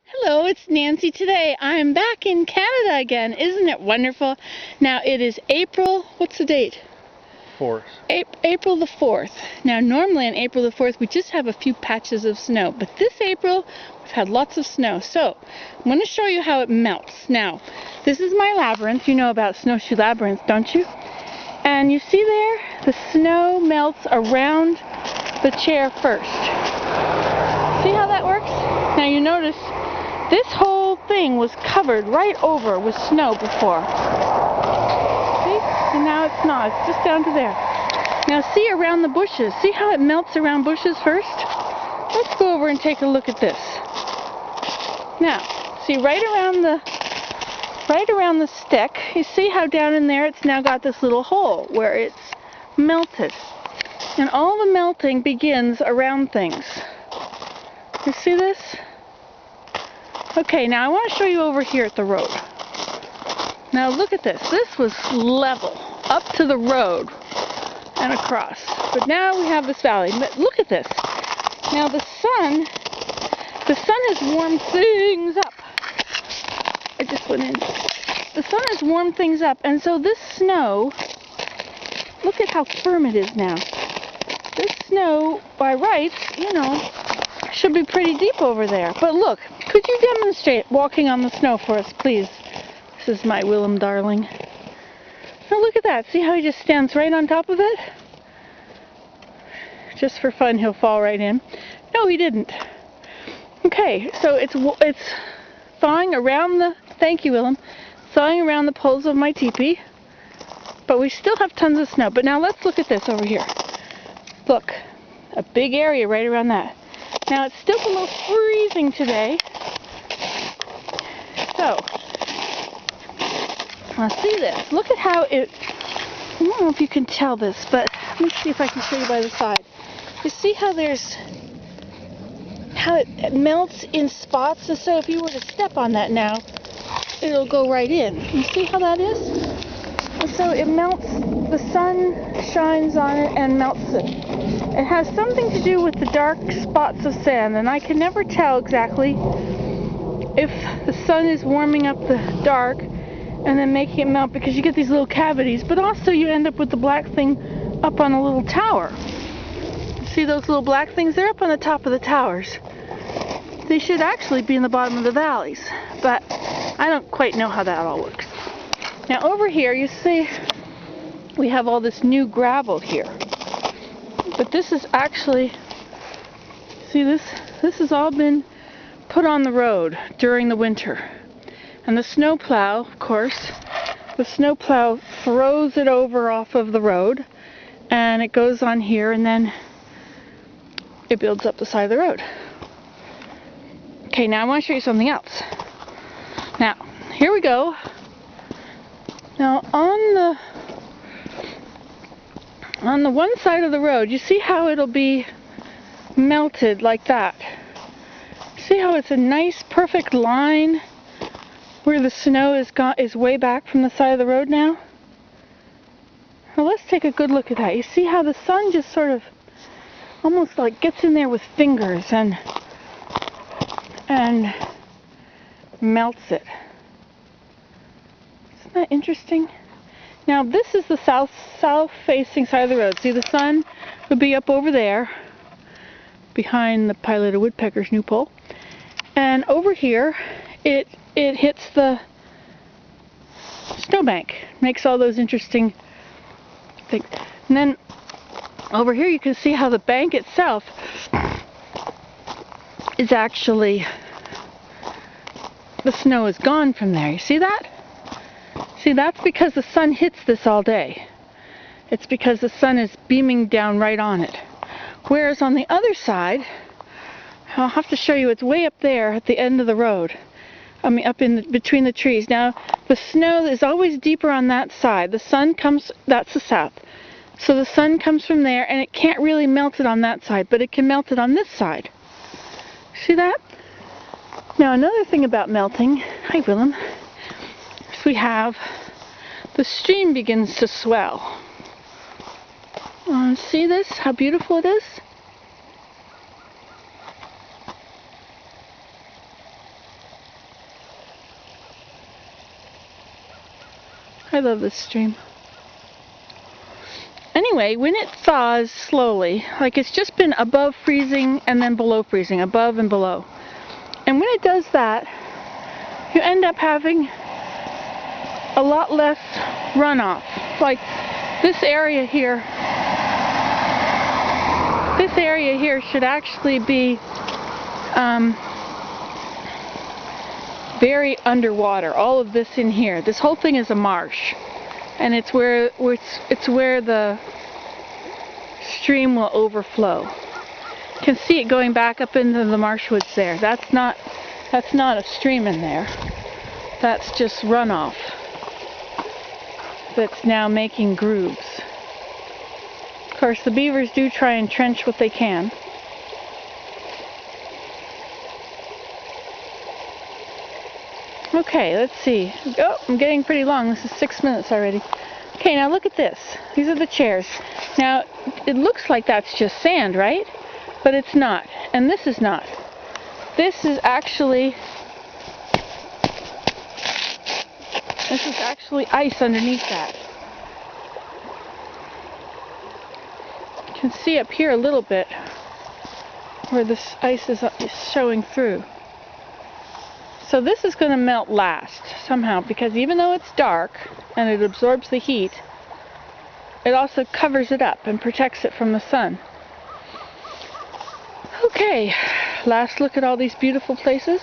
Hello, it's Nancy today. I'm back in Canada again. Isn't it wonderful? Now it is April, what's the date? 4th. April the 4th. Now normally on April the 4th we just have a few patches of snow, but this April we've had lots of snow. So I'm going to show you how it melts. Now this is my labyrinth. You know about Snowshoe Labyrinth, don't you? And you see there, the snow melts around the chair first. See how that works? Now you notice this whole thing was covered right over with snow before. See? And now it's not. It's just down to there. Now see around the bushes. See how it melts around bushes first? Let's go over and take a look at this. Now, see right around the stick, you see how down in there it's now got this little hole where it's melted. And all the melting begins around things. You see this? Okay, now I want to show you over here at the road. Now look at this. This was level up to the road and across. But now we have this valley. But look at this. Now the sun has warmed things up. I just went in. The sun has warmed things up, and so this snow, look at how firm it is now. This snow, by rights, should be pretty deep over there. But look, could you demonstrate walking on the snow for us, please? This is my Willem darling. Now look at that. See how he just stands right on top of it? Just for fun, he'll fall right in. No, he didn't. Okay, so it's thawing around the, thank you, Willem, thawing around the poles of my teepee. But we still have tons of snow. But now let's look at this over here. Look, a big area right around that. Now it's still below freezing today. So, now see this. Look at how it, I don't know if you can tell this, but let me see if I can show you by the side. You see how it melts in spots? And so if you were to step on that now, it'll go right in. You see how that is? And so it melts, the sun shines on it and melts it. It has something to do with the dark spots of sand, and I can never tell exactly if the sun is warming up the dark and then making it melt, because you get these little cavities, but also you end up with the black thing up on a little tower. See those little black things? They're up on the top of the towers. They should actually be in the bottom of the valleys, but I don't quite know how that all works. Now over here you see we have all this new gravel here. But this is actually, see this has all been put on the road during the winter. And the snowplow, of course, the snowplow throws it over off of the road and it goes on here and then it builds up the side of the road. Okay, now I want to show you something else. Now, here we go. Now on the one side of the road, you see how it'll be melted like that. See how it's a nice, perfect line where the snow is way back from the side of the road now? Well, let's take a good look at that. You see how the sun just sort of almost like gets in there with fingers and melts it. Isn't that interesting? Now this is the south-facing side of the road. See, the sun would be up over there behind the pileated woodpecker's new pole. And over here, it hits the snowbank. Makes all those interesting things. And then over here you can see how the bank itself is actually, the snow is gone from there. You see that? See, that's because the sun hits this all day. It's because the sun is beaming down right on it. Whereas on the other side, I'll have to show you, it's way up there at the end of the road. I mean, up in between the trees. Now, the snow is always deeper on that side. The sun comes, that's the south. So the sun comes from there, and it can't really melt it on that side, but it can melt it on this side. See that? Now, another thing about melting, hi Willem, is we have the stream begins to swell. See this? How beautiful it is? I love this stream. Anyway, when it thaws slowly, like it's just been above freezing and then below freezing, above and below. And when it does that, you end up having a lot less runoff. Like this area here should actually be very underwater. All of this in here, this whole thing is a marsh, and it's where the stream will overflow. You can see it going back up into the marsh woods there. That's not a stream in there. That's just runoff that's now making grooves. Of course, the beavers do try and trench what they can. Okay, let's see. Oh, I'm getting pretty long. This is 6 minutes already. Okay, now look at this. These are the chairs. Now, it looks like that's just sand, right? But it's not. And this is not. This is actually ice underneath that. You can see up here a little bit where this ice is showing through. So this is going to melt last somehow, because even though it's dark and it absorbs the heat, it also covers it up and protects it from the sun. Okay, last look at all these beautiful places.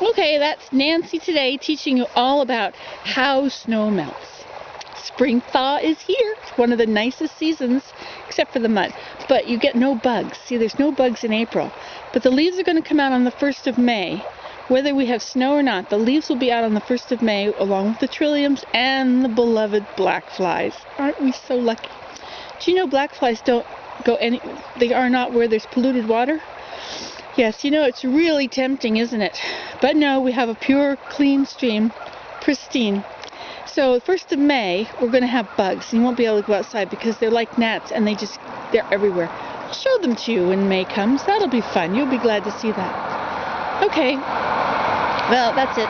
Okay, that's Nancy today teaching you all about how snow melts. Spring thaw is here. It's one of the nicest seasons, except for the mud. But you get no bugs. See, there's no bugs in April. But the leaves are going to come out on the 1st of May. Whether we have snow or not, the leaves will be out on the 1st of May, along with the trilliums and the beloved black flies. Aren't we so lucky? Do you know black flies don't go they are not where there's polluted water? Yes, you know, it's really tempting, isn't it? But no, we have a pure, clean stream, pristine. So 1st of May, we're going to have bugs. You won't be able to go outside because they're like gnats and they're everywhere. I'll show them to you when May comes. That'll be fun. You'll be glad to see that. Okay, well, that's it.